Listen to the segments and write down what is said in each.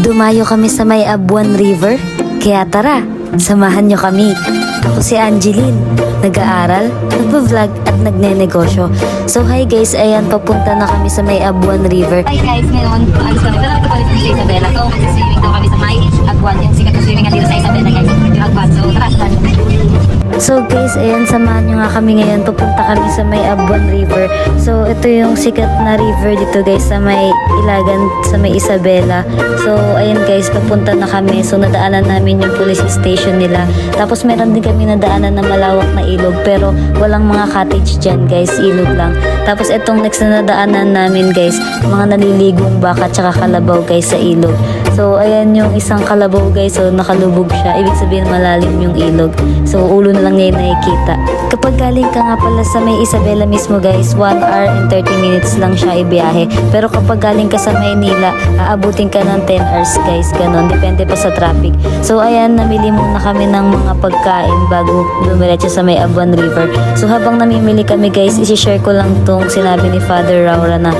Dumayo kami sa may Abuan River, kaya tara, samahan nyo kami. Ako si Angeline, nag-aaral, nagpa-vlog at nagne-negosyo. So hi guys, ayan, papunta na kami sa may Abuan River. Hi guys, ngayon, paalis kami. Pero nagpapalit kami sa Isabela. So, mag-swimming daw kami sa may Aguan. Yung sikat na swimming dito sa Isabela guys. Yung Aguan. So, tara, samahan kami. So guys, ayan, samahan nyo nga kami ngayon. Papunta kami sa may Abuan River. So ito yung sikat na river dito guys sa may Ilagan, sa may Isabela. So ayan guys, papunta na kami. So nadaanan namin yung police station nila. Tapos meron din kami nadaanan na malawak na ilog. Pero walang mga cottage dyan guys, ilog lang. Tapos itong next na nadaanan namin guys, mga naliligong baka tsaka kalabaw guys sa ilog. So ayan yung isang kalabaw guys, so nakalubog siya. Ibig sabihin malalim yung ilog. So ulo na lang niya yung nakikita. Kapag galing ka nga pala sa may Isabela mismo guys, 1 hour and 30 minutes lang siya ibiyahe. Pero kapag galing ka sa Maynila, aabutin ka ng 10 hours guys, ganon. Depende pa sa traffic. So ayan, namili muna kami ng mga pagkain bago dumiretso sa may Abuan River. So habang namimili kami guys, isi-share ko lang tong sinabi ni Father Raura na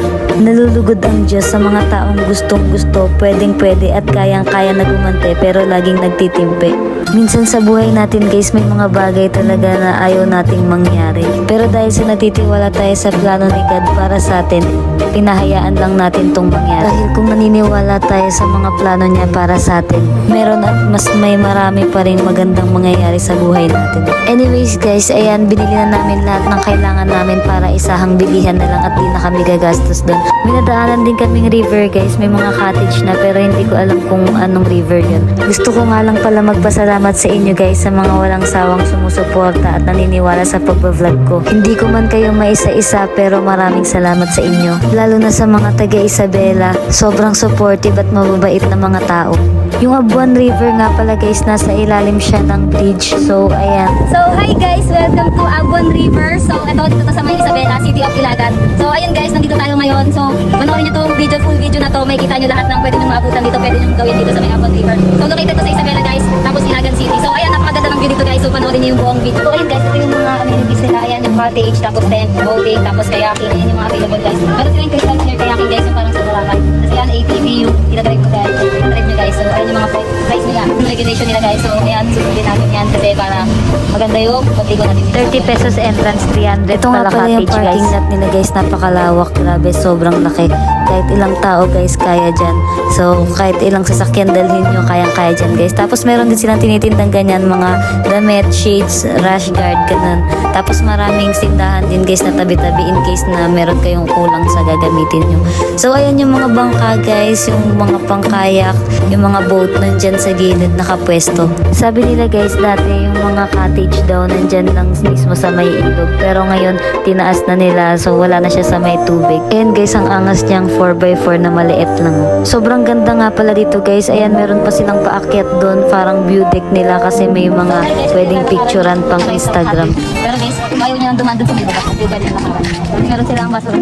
nalulugod ang Diyos sa mga taong gustong gusto, pwedeng pwede at kayang kaya na gumante pero laging nagtitimpe. Minsan sa buhay natin guys, may mga bagay talaga na ayaw nating mangyari. Pero dahil sa natitiwala tayo sa plano ni God para sa atin, pinahayaan lang natin tong mangyari. Dahil kung naniniwala tayo sa mga plano niya para sa atin, meron at mas may marami pa rin magandang mangyayari sa buhay natin. Anyways guys, ayan, binili na namin lahat ng kailangan namin para isahang bilihan na lang at di na kami gagastos doon. May nadaanan din kaming river guys, may mga cottage na pero hindi ko alam kung anong river yun. Gusto ko nga lang pala magpasalamat sa inyo guys sa mga walang sawang sumusuporta at naniniwala sa pagbablog ko. Hindi ko man kayo maisa-isa pero maraming salamat sa inyo. Lalo na sa mga taga Isabela, sobrang supportive at mababait na mga tao. Yung Abuan River nga pala guys, nasa ilalim siya ng bridge. So ayan. So, hi guys! Welcome to Aguan River. So, ito, dito to sa may Isabela, City of Ilagan. So, ayun guys, nandito tayo ngayon. So, panoorin nyo tong video, full video na to. May kita nyo lahat ng pwede nyo maabutan dito, pwede nyo gawin dito sa may Aguan River. So, located to sa Isabela guys, tapos Ilagan City. So, ayan, napakaganda ng view dito guys. So, panoorin nyo yung buong video. So, ayun guys, ito yung mga amenities nila. Ayan, yung cottage, tapos tent, boating, tapos kayaking. Ayan yung mga available guys. Pero sila yung crystal clear kayaking guys, yung parang sa Boracay. Tapos yan, ATV yung itadrive mo guys. Itadrive nyo guys. So, ayun yung mga price nila. Yung regulation nila guys. So, ayan, sundin natin yan kasi para maganda yung pagligo natin. 30 pesos entrance, 300 ito nga pala yung parking lot nila guys, napakalawak, grabe, sobrang laki. Kahit ilang tao guys, kaya dyan. So, kahit ilang sasakyan dalhin nyo, kayang-kaya dyan guys. Tapos meron din silang tinitindang ganyan, mga damit, shades, rash guard, ganun. Tapos maraming sindahan din guys na tabi-tabi in case na meron kayong kulang sa gagamitin nyo. So, ayan yung mga bangka guys, yung mga pangkayak, yung mga boat nandyan sa gilid nakapwesto. Sabi nila guys, dati yung mga cottage daw nandyan lang mismo sa may ilog. Pero ngayon, tinaas na nila, so wala na siya sa may tubig. And guys, ang angas niyang 4x4 na maliit lang. Sobrang ganda nga pala dito guys. Ayan, meron pa silang paakyat doon, parang view deck nila kasi may mga pwedeng picturean pang Instagram. Pero guys, kung ayaw nyo nang dumaan dun sa may baba, kung pwede nila nakaraan. Meron silang basura.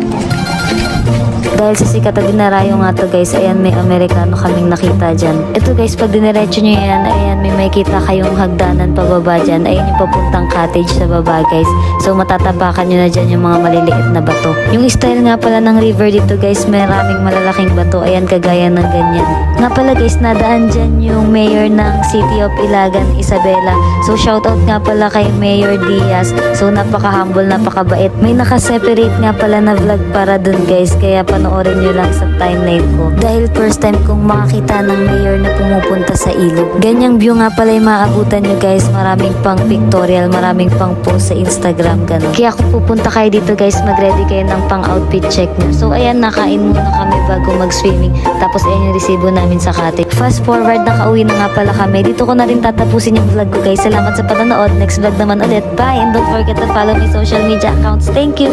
Dahil sa sikat na dinarayo nga to guys, ayan, may Amerikano kaming nakita dyan. Ito guys, pag diniretso nyo yan, ayan, may makita kayong hagdanan pababa dyan. Ayan yung papuntang cottage sa baba guys. So matatapakan nyo na dyan yung mga maliliit na bato. Yung style nga pala ng river dito guys, maraming malalaking bato. Ayan, kagaya ng ganyan. Nga pala guys, nadaan dyan yung mayor ng City of Ilagan, Isabela. So shoutout nga pala kay Mayor Diaz. So napaka-humble, napakabait. May naka-separate nga pala na vlog para dun guys. Kaya panoorin nyo lang sa timeline ko. Dahil first time kong makakita ng mayor na pumupunta sa ilog. Ganyang view nga pala yung maabutan nyo guys. Maraming pang pictorial, maraming pang post sa Instagram, ganun. Kaya kung pupunta kayo dito guys, mag-ready kayo ng pang outfit check nyo. So ayan, nakain muna kami bago mag-swimming. Tapos ayan yung resibo namin sa cottage. Fast forward, nakauwi na nga pala kami. Dito ko na rin tatapusin yung vlog ko guys. Salamat sa panonood. Next vlog naman ulit. Bye! And don't forget to follow my social media accounts. Thank you!